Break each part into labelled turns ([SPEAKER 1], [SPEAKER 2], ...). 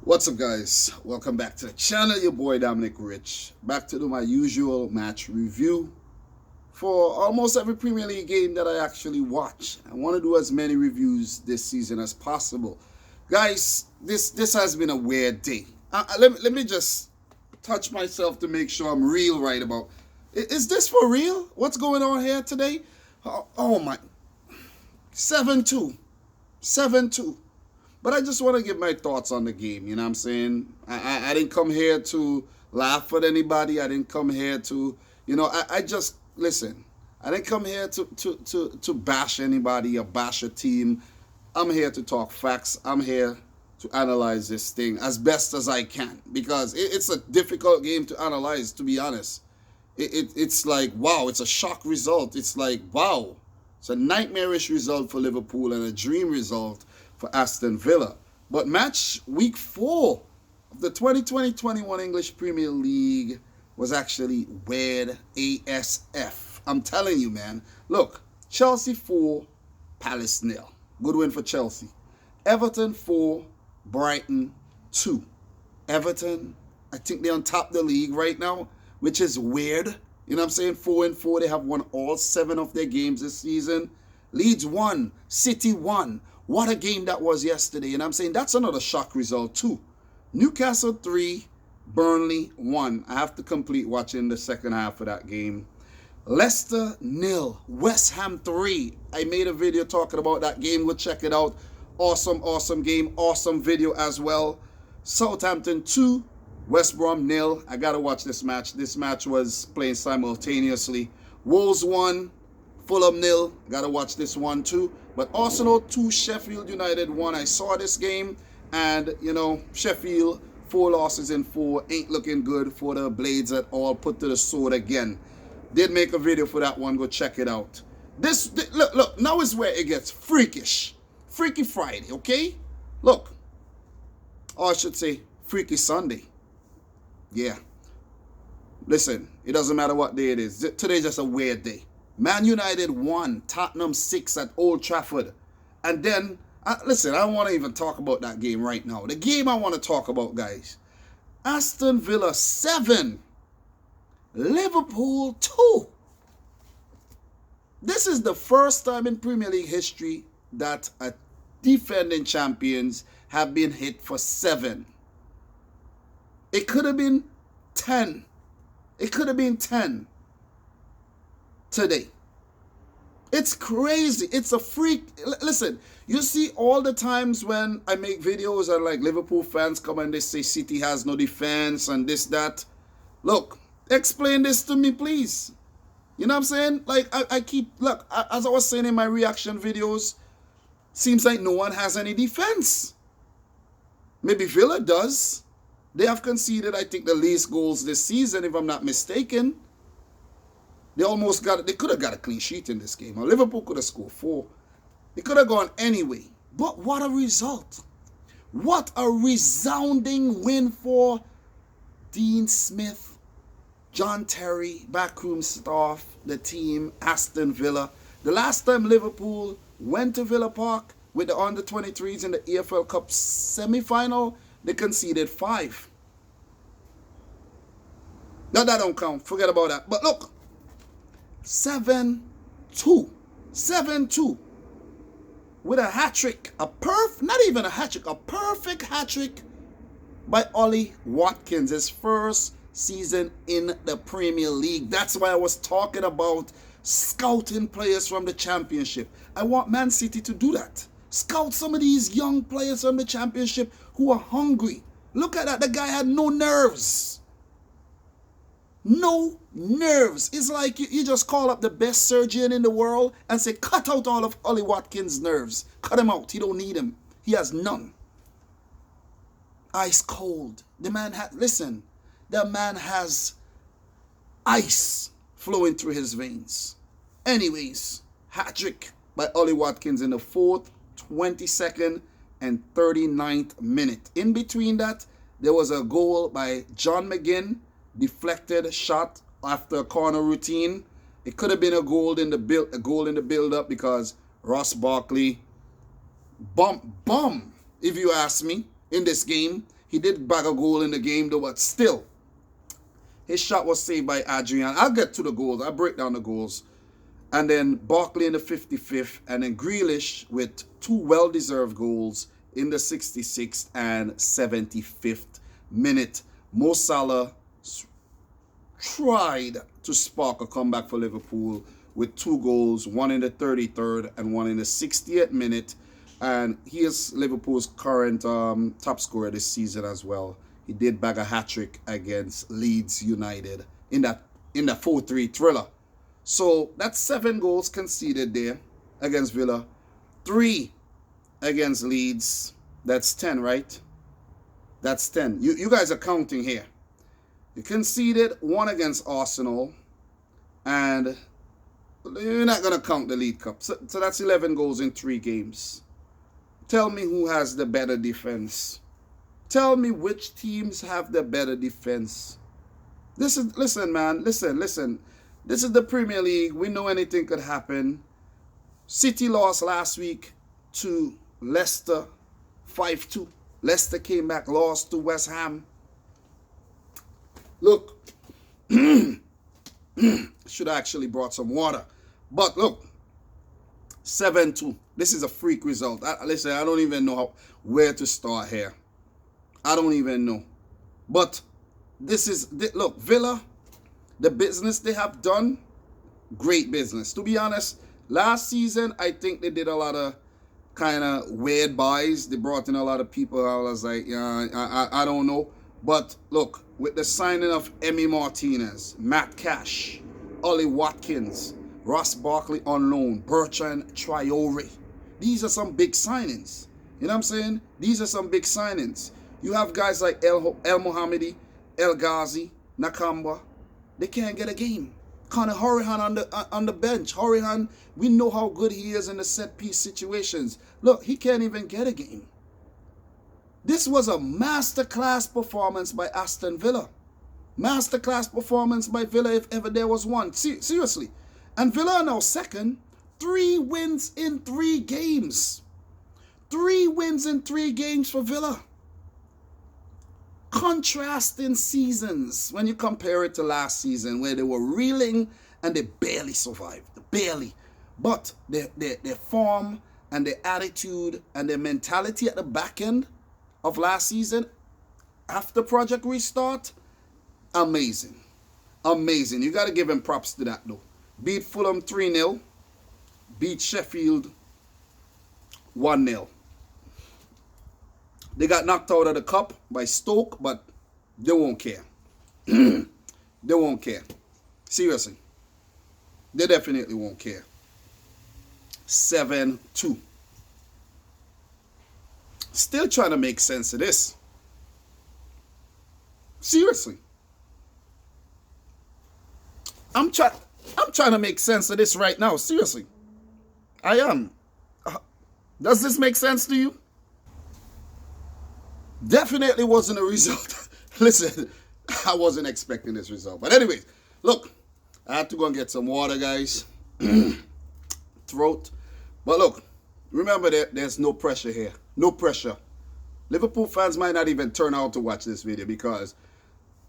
[SPEAKER 1] What's up, guys? Welcome back to the channel. Your boy Dominic Rich, back to do my usual match review for almost every Premier League game that I actually watch. I want to do as many reviews this season as possible. Guys, this has been a weird day. Let me just touch myself to make sure I'm real right about. Is this for real? What's going on here today? Oh my. 7-2. 7-2. But I just want to give my thoughts on the game, you know what I'm saying? I didn't come here to laugh at anybody. I didn't come here to, I just, listen, I didn't come here to bash anybody or bash a team. I'm here to talk facts. I'm here to analyze this thing as best as I can because it's a difficult game to analyze, to be honest. It's like, wow, it's a shock result. It's like, wow, it's a nightmarish result for Liverpool and a dream result for Aston Villa. But match week 4 of the 2020-21 English Premier League was actually weird ASF. I'm telling you, man. Look, Chelsea 4, Palace 0. Good win for Chelsea. Everton 4, Brighton 2. Everton, I think they're on top of the league right now, which is weird. You know what I'm saying? 4-4. They have won all 7 of their games this season. Leeds 1, City 1. What a game that was yesterday. And I'm saying that's another shock result too. Newcastle 3, Burnley 1. I have to complete watching the second half of that game. Leicester 0, West Ham 3. I made a video talking about that game. Go check it out. Awesome game. Awesome video as well. Southampton 2, West Brom 0. I got to watch this match. This match was playing simultaneously. Wolves 1, Fulham 0. Gotta watch this one too. But Arsenal 2, Sheffield United 1. I saw this game and, Sheffield 4 losses in 4 ain't looking good for the Blades at all. Put to the sword again. Did make a video for that one. Go check it out. Look, now is where it gets freakish. Freaky Friday, okay? Look. Or I should say Freaky Sunday. Yeah. Listen, it doesn't matter what day it is. Today's just a weird day. Man United 1, Tottenham 6 at Old Trafford. And then, listen, I don't want to even talk about that game right now. The game I want to talk about, guys. Aston Villa 7, Liverpool 2. This is the first time in Premier League history that a defending champions have been hit for 7. It could have been 10. It could have been 10. Today. It's crazy. It's a freak. Listen, you see all the times when I make videos and like Liverpool fans come and they say City has no defense and this, that. Look, explain this to me, please. You know what I'm saying? Like, as I was saying in my reaction videos, seems like no one has any defense. Maybe Villa does. They have conceded, I think, the least goals this season, if I'm not mistaken. They could have got a clean sheet in this game. Or Liverpool could have scored 4. It could have gone anyway. But what a result. What a resounding win for Dean Smith, John Terry, backroom staff, the team, Aston Villa. The last time Liverpool went to Villa Park with the under-23s in the EFL Cup semi-final, they conceded 5. Now that don't count. Forget about that. But look. 7-2. 7-2. With a hat-trick. Not even a hat-trick. A perfect hat-trick by Ollie Watkins. His first season in the Premier League. That's why I was talking about scouting players from the Championship. I want Man City to do that. Scout some of these young players from the Championship who are hungry. Look at that. The guy had no nerves. No nerves. It's like you just call up the best surgeon in the world and say, cut out all of Ollie Watkins' nerves. Cut him out. He don't need him. He has none. Ice cold. The man has ice flowing through his veins. Anyways, hat-trick by Ollie Watkins in the 4th, 22nd, and 39th minute. In between that, there was a goal by John McGinn. Deflected shot after a corner routine. It could have been a goal in the build-up because Ross Barkley bum, if you ask me, in this game. He did bag a goal in the game though, but still, his shot was saved by Adrian. I'll get to the goals. I'll break down the goals. And then Barkley in the 55th, and then Grealish with 2 well-deserved goals in the 66th and 75th minute. Mo Salah tried to spark a comeback for Liverpool with 2 goals, one in the 33rd and one in the 68th minute. And he is Liverpool's current top scorer this season as well. He did bag a hat-trick against Leeds United in that 4-3 thriller. So that's 7 goals conceded there against Villa. 3 against Leeds. That's 10, right? That's 10. You guys are counting here. You conceded 1 against Arsenal. And you're not going to count the League Cup. So that's 11 goals in 3 games. Tell me who has the better defense. Tell me which teams have the better defense. Listen, man. Listen. This is the Premier League. We know anything could happen. City lost last week to Leicester 5-2. Leicester came back, lost to West Ham. Look, should have actually brought some water. But look, 7-2. This is a freak result. Listen, I don't even know where to start here. I don't even know. But look, Villa, the business they have done, great business. To be honest, last season, I think they did a lot of kind of weird buys. They brought in a lot of people. I was like, I don't know. But look, with the signing of Emi Martinez, Matt Cash, Ollie Watkins, Ross Barkley on loan, Bertrand Traore, these are some big signings. You know what I'm saying? These are some big signings. You have guys like El Mohammedi, El Ghazi, Nakamba. They can't get a game. Conor Hourihane on the bench. Hourihane, we know how good he is in the set-piece situations. Look, he can't even get a game. This was a masterclass performance by Aston Villa. Masterclass performance by Villa if ever there was one. Seriously. And Villa are now second. 3 wins in 3 games. 3 wins in 3 games for Villa. Contrasting seasons when you compare it to last season where they were reeling and they barely survived. Barely. But their form and their attitude and their mentality at the back end of last season, after Project Restart, amazing. Amazing. You got to give him props to that though. Beat Fulham 3-0. Beat Sheffield 1-0. They got knocked out of the cup by Stoke, but they won't care. They won't care. Seriously. They definitely won't care. 7-2. Still trying to make sense of this. Seriously. I'm trying to make sense of this right now. Seriously. I am. Does this make sense to you? Definitely wasn't a result. Listen, I wasn't expecting this result. But anyways, look, I had to go and get some water, guys. Throat. But look, remember that there's no pressure here. No pressure. Liverpool fans might not even turn out to watch this video because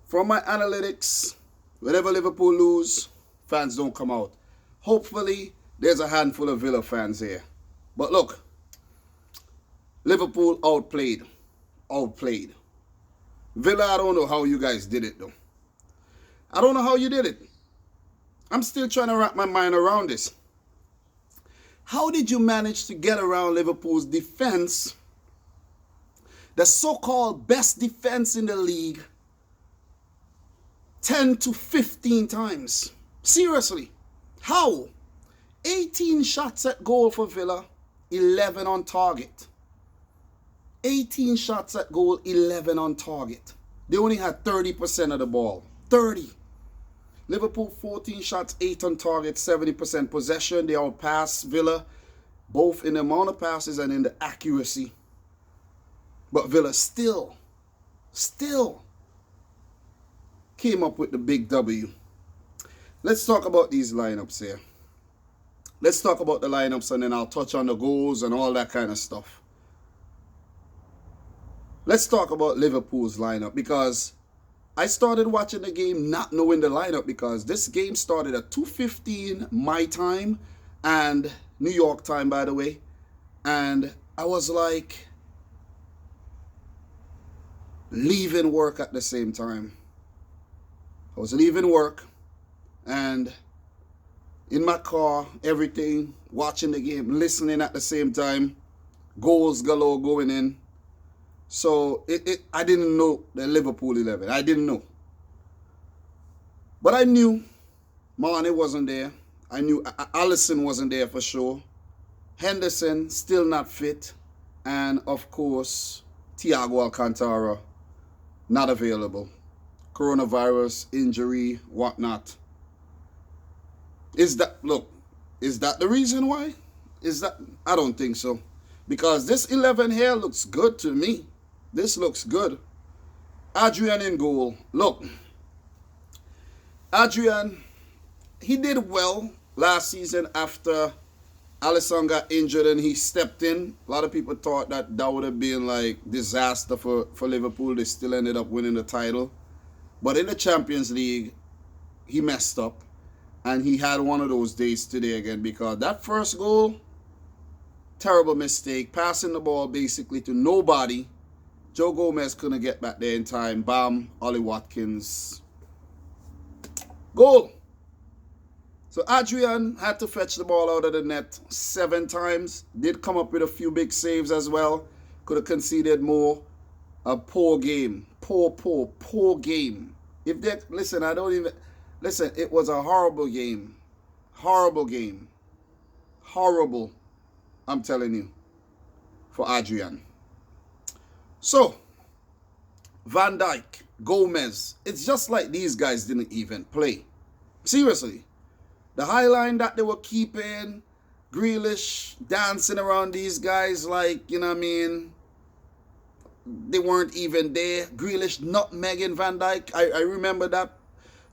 [SPEAKER 1] from my analytics, whenever Liverpool lose, fans don't come out. Hopefully, there's a handful of Villa fans here. But look, Liverpool outplayed. Villa, I don't know how you guys did it though. I don't know how you did it. I'm still trying to wrap my mind around this. How did you manage to get around Liverpool's defense, the so-called best defense in the league, 10 to 15 times? Seriously, how? 18 shots at goal for Villa, 11 on target. 18 shots at goal, 11 on target. They only had 30% of the ball. 30. Liverpool, 14 shots, 8 on target, 70% possession. They outpassed Villa, both in the amount of passes and in the accuracy. But Villa still came up with the big W. Let's talk about these lineups here. Let's talk about the lineups and then I'll touch on the goals and all that kind of stuff. let's talk about Liverpool's lineup, because I started watching the game not knowing the lineup, because this game started at 2:15 my time and New York time, by the way. And I was like leaving work at the same time. I was leaving work and in my car, everything, watching the game, listening at the same time, goals galore going in. So I didn't know the Liverpool 11. I didn't know. But I knew Mane wasn't there. I knew Alisson wasn't there for sure. Henderson still not fit. And of course, Thiago Alcantara not available. Coronavirus, injury, whatnot. Is that the reason why? I don't think so. Because this 11 here looks good to me. This looks good. Adrian in goal. Look, Adrian, he did well last season after Alisson got injured and he stepped in. A lot of people thought that would have been like disaster for Liverpool. They still ended up winning the title. But in the Champions League, he messed up. And he had one of those days today again, because that first goal, terrible mistake. Passing the ball basically to nobody. Joe Gomez couldn't get back there in time. Bam, Ollie Watkins. Goal. So Adrian had to fetch the ball out of the net 7 times. Did come up with a few big saves as well. Could have conceded more. A poor game. Poor game. If they listen, listen, it was a horrible game. Horrible game. Horrible. I'm telling you. For Adrian. So, Van Dijk, Gomez. It's just like these guys didn't even play. Seriously. The high line that they were keeping, Grealish dancing around these guys like, you know what I mean, they weren't even there. Grealish nutmegging Van Dijk. I remember that.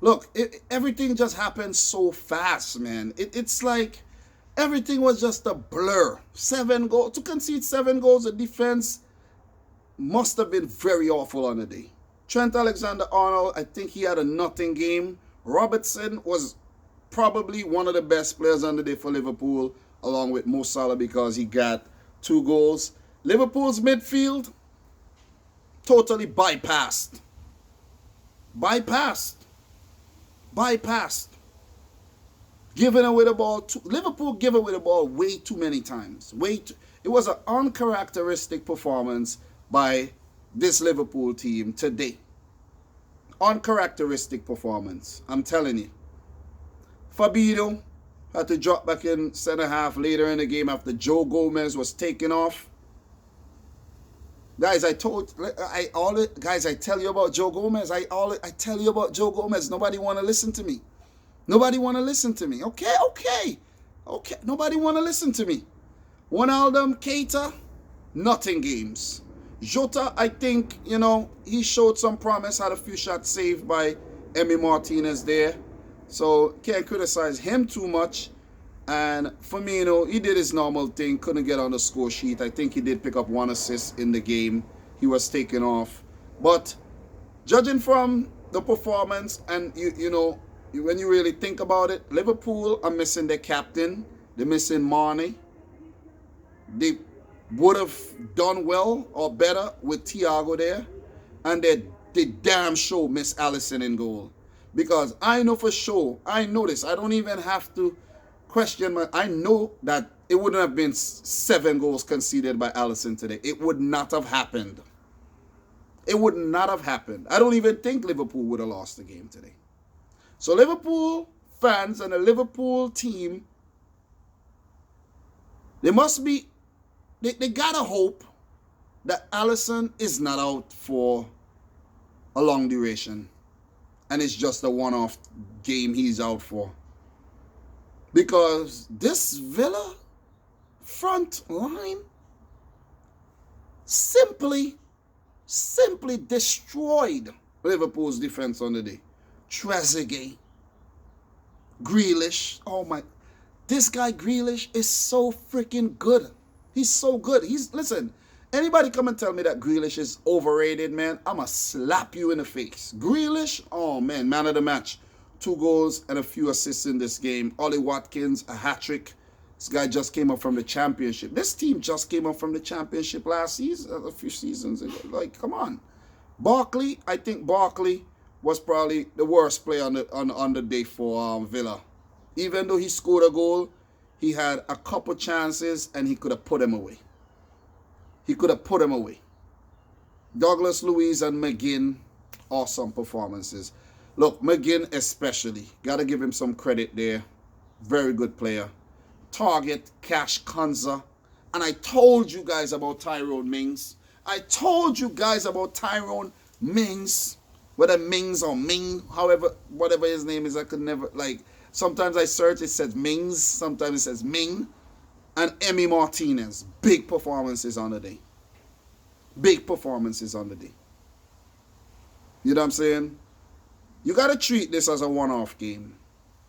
[SPEAKER 1] Look, everything just happened so fast, man. It's like everything was just a blur. 7 goals. To concede 7 goals, the defense must have been very awful on the day. Trent Alexander-Arnold, I think he had a nothing game. Robertson was probably one of the best players on the day for Liverpool, along with Mo Salah, because he got 2 goals. Liverpool's midfield, totally bypassed. Giving away the ball. Liverpool gave away the ball way too many times. It was an uncharacteristic performance by this Liverpool team today. Uncharacteristic performance. I'm telling you. Fabinho had to drop back in center half later in the game after Joe Gomez was taken off. Guys, I tell you about Joe Gomez. I tell you about Joe Gomez. Nobody want to listen to me. Nobody want to listen to me. Okay. Nobody want to listen to me. Wijnaldum, Keita, nothing games. Jota, I think, he showed some promise. Had a few shots saved by Emi Martinez there. So, can't criticize him too much. And Firmino, he did his normal thing. Couldn't get on the score sheet. I think he did pick up 1 assist in the game. He was taken off. But judging from the performance and, when you really think about it, Liverpool are missing their captain. They're missing Mane. They would have done well or better with Thiago there. And they damn sure miss Alisson in goal. Because I know for sure, I know this. I don't even have to question. I know that it wouldn't have been 7 goals conceded by Alisson today. It would not have happened. It would not have happened. I don't even think Liverpool would have lost the game today. So Liverpool fans and the Liverpool team, they gotta hope that Alisson is not out for a long duration. And it's just a one-off game he's out for. Because this Villa front line simply destroyed Liverpool's defense on the day. Trezeguet, Grealish, this guy Grealish is so freaking good. He's so good. Listen, Anybody come and tell me that Grealish is overrated, man? I'ma slap you in the face. Grealish, oh man, man of the match. 2 goals and a few assists in this game. Ollie Watkins, a hat-trick. This guy just came up from the championship. This team just came up from the championship last season, a few seasons ago. Like, come on. Barkley, I think Barkley was probably the worst player on the day for Villa. Even though he scored a goal, he had a couple chances and he could have put them away. He could have put them away. Douglas Luiz and McGinn, awesome performances. Look, McGinn especially. Got to give him some credit there. Very good player. Target, Cash Kunza. And I told you guys about Tyrone Mings. I told you guys about Tyrone Mings. Whether Mings or Ming, however, whatever his name is, I could never, like, sometimes I search, it says Mings. Sometimes it says Ming. And Emi Martinez, big performances on the day. Big performances on the day. You know what I'm saying? You got to treat this as a one-off game.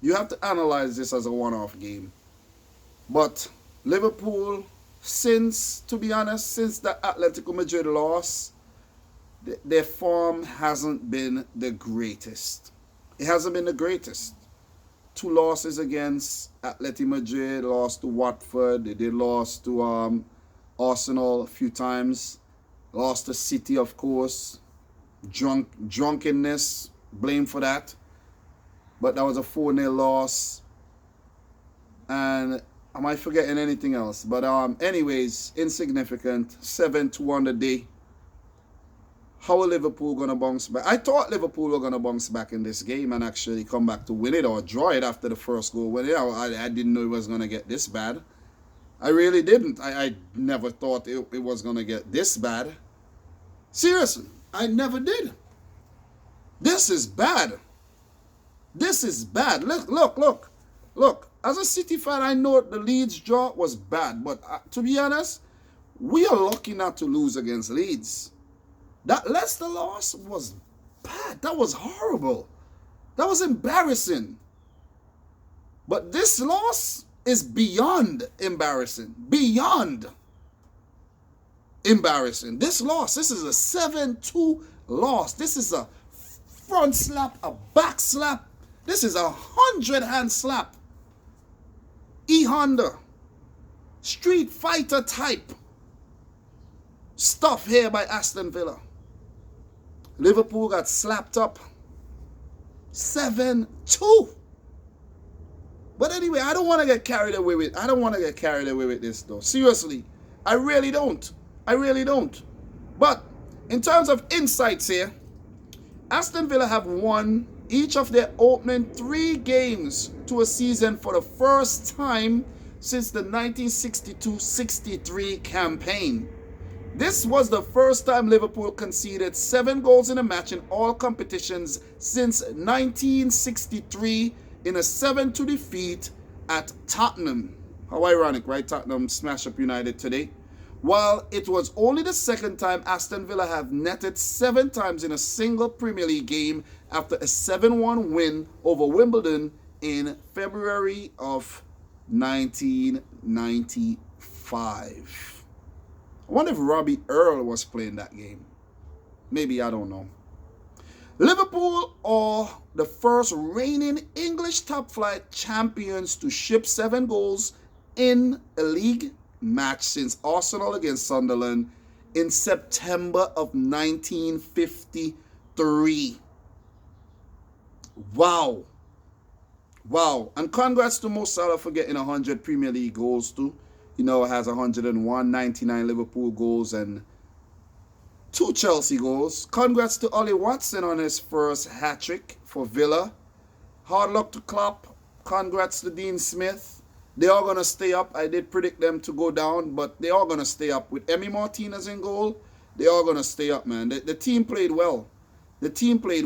[SPEAKER 1] You have to analyze this as a one-off game. But Liverpool, to be honest, since the Atletico Madrid loss, their form hasn't been the greatest. It hasn't been the greatest. 2 losses against Atletico Madrid, lost to Watford. They did lost to Arsenal a few times. Lost to City, of course. Drunkenness, blame for that. But that was a 4-0 loss. And am I forgetting anything else? But anyways, insignificant. 7-2 on the day. How are Liverpool going to bounce back? I thought Liverpool were going to bounce back in this game and actually come back to win it or draw it after the first goal. Well, I didn't know it was going to get this bad. I really didn't. I never thought it was going to get this bad. Seriously, I never did. This is bad. This is bad. Look. As a City fan, I know the Leeds draw was bad. But to be honest, we are lucky not to lose against Leeds. That Leicester loss was bad. That was horrible. That was embarrassing. But this loss is beyond embarrassing. Beyond embarrassing. This loss, this is a 7-2 loss. This is a front slap, a back slap. This is a 100-hand slap. E-Honda. Street Fighter type stuff here by Aston Villa. Liverpool got slapped up 7-2. But anyway, I don't want to get carried away with this though. Seriously, I really don't. But in terms of insights here, Aston Villa have won each of their opening 3 games to a season for the first time since the 1962-63 campaign. This was the first time Liverpool conceded 7 goals in a match in all competitions since 1963 in a 7-2 defeat at Tottenham. How ironic, right? Tottenham smashed up United today. While it was only the second time Aston Villa have netted 7 times in a single Premier League game after a 7-1 win over Wimbledon in February of 1995. I wonder if Robbie Earl was playing that game. Maybe, I don't know. Liverpool are the first reigning English top flight champions to ship 7 goals in a league match since Arsenal against Sunderland in September of 1953. Wow. And congrats to Mo Salah for getting 100 Premier League goals too. You know, has 101, 99 Liverpool goals and 2 Chelsea goals. Congrats to Ollie Watson on his first hat-trick for Villa. Hard luck to Klopp. Congrats to Dean Smith. They are going to stay up. I did predict them to go down, but they are going to stay up. With Emi Martinez in goal, they are going to stay up, man. The team played well. You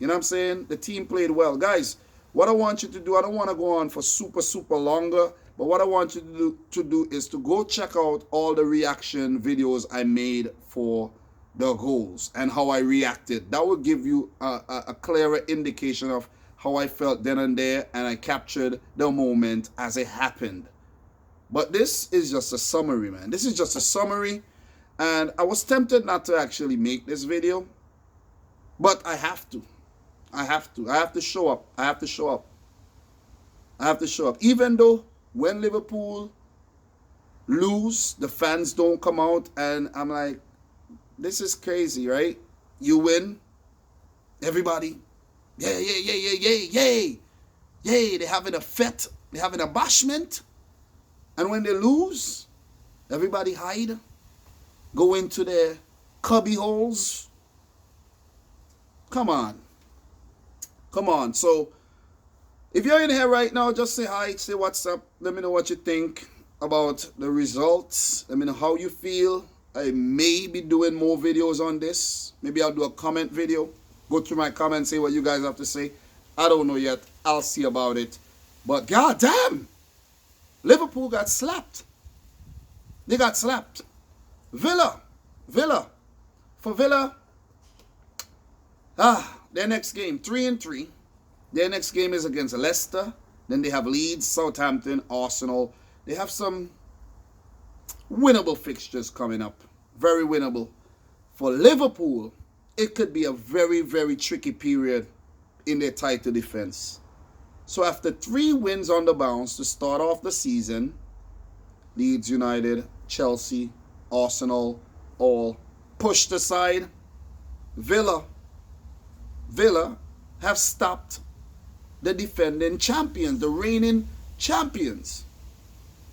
[SPEAKER 1] know what I'm saying? The team played well. Guys, what I want you to do, I don't want to go on for super longer, but what I want you to do is to go check out all the reaction videos I made for the goals and how I reacted. That will give you a clearer indication of how I felt then and there, and I captured the moment as it happened. But this is just a summary, man. This is just a summary. And I was tempted not to actually make this video, but I have to. I have to show up. I have to show up. I have to show up. Even though when Liverpool lose, the fans don't come out, and I'm like, this is crazy, right? You win, everybody, yay, yay, yay, yay, yay, yay, yay, they're having a fete, they're having a bashment, and when they lose, everybody hide, go into their cubby holes. Come on. Come on. So, if you're in here right now, just say hi, say what's up, let me know what you think about the results, let me know how you feel. I may be doing more videos on this. Maybe I'll do a comment video. Go through my comments, say what you guys have to say. I don't know yet. I'll see about it. But goddamn, Liverpool got slapped. They got slapped. Villa. For Villa, their next game, 3-3. Their next game is against Leicester. Then they have Leeds, Southampton, Arsenal. They have some winnable fixtures coming up. Very winnable. For Liverpool, it could be a very, very tricky period in their title defense. So after 3 wins on the bounce to start off the season, Leeds United, Chelsea, Arsenal, all pushed aside, Villa have stopped the defending champions, the reigning champions.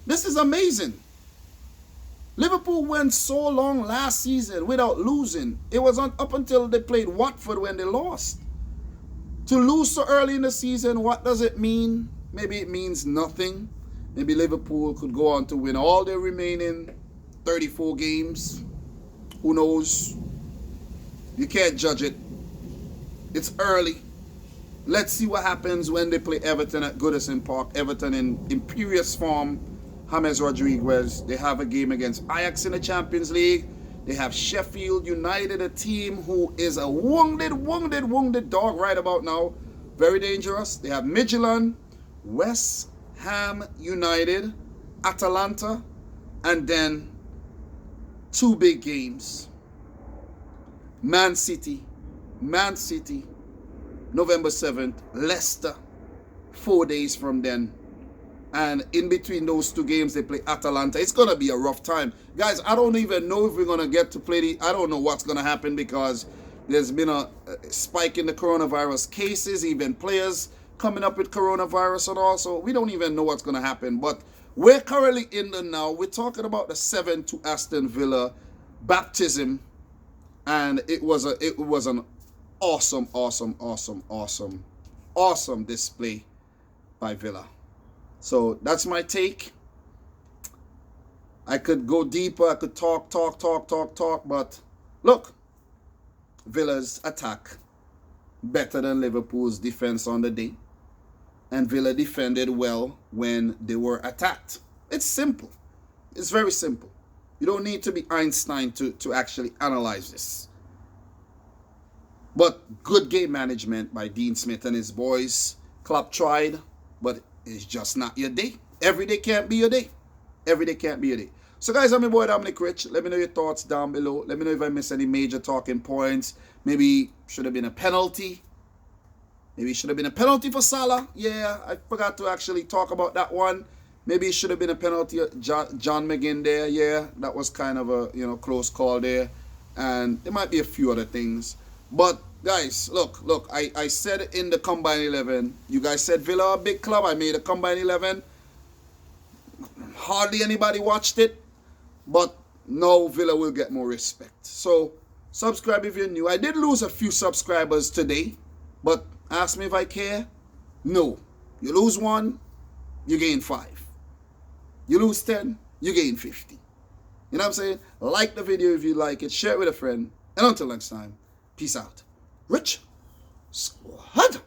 [SPEAKER 1] This is amazing. Liverpool went so long last season without losing. It was up until they played Watford when they lost. To lose so early in the season, what does it mean? Maybe it means nothing. Maybe Liverpool could go on to win all their remaining 34 games. Who knows? You can't judge it. It's early. Let's see what happens when they play Everton at Goodison Park. Everton in imperious form. James Rodriguez. They have a game against Ajax in the Champions League. They have Sheffield United, a team who is a wounded dog right about now. Very dangerous. They have Midtjylland, West Ham United, Atalanta, and then 2 big games. Man City, November 7th, Leicester, 4 days from then. And in between those 2 games, they play Atalanta. It's going to be a rough time. Guys, I don't even know if we're going to get to play I don't know what's going to happen because there's been a spike in the coronavirus cases, even players coming up with coronavirus and all. So we don't even know what's going to happen. But we're currently in the now. We're talking about the 7-2 Aston Villa baptism. And it was an awesome display by Villa. So that's my take. I could go deeper. I could talk. But look, Villa's attack better than Liverpool's defense on the day. And Villa defended well when they were attacked. It's simple. It's very simple. You don't need to be Einstein to actually analyze this. But good game management by Dean Smith and his boys. Klopp tried, but it's just not your day. Every day can't be your day. Every day can't be your day. So guys, I'm your boy Dominic Rich. Let me know your thoughts down below. Let me know if I missed any major talking points. Maybe should have been a penalty. Maybe it should have been a penalty for Salah. Yeah, I forgot to actually talk about that one. Maybe it should have been a penalty. John McGinn there. Yeah, that was kind of a close call there. And there might be a few other things. But guys, look, I said in the Combine 11, you guys said Villa a big club. I made a Combine 11. Hardly anybody watched it. But now Villa will get more respect. So subscribe if you're new. I did lose a few subscribers today. But ask me if I care. No. You lose 1, you gain 5. You lose 10, you gain 50. You know what I'm saying? Like the video if you like it. Share it with a friend. And until next time, peace out. Rich Squad.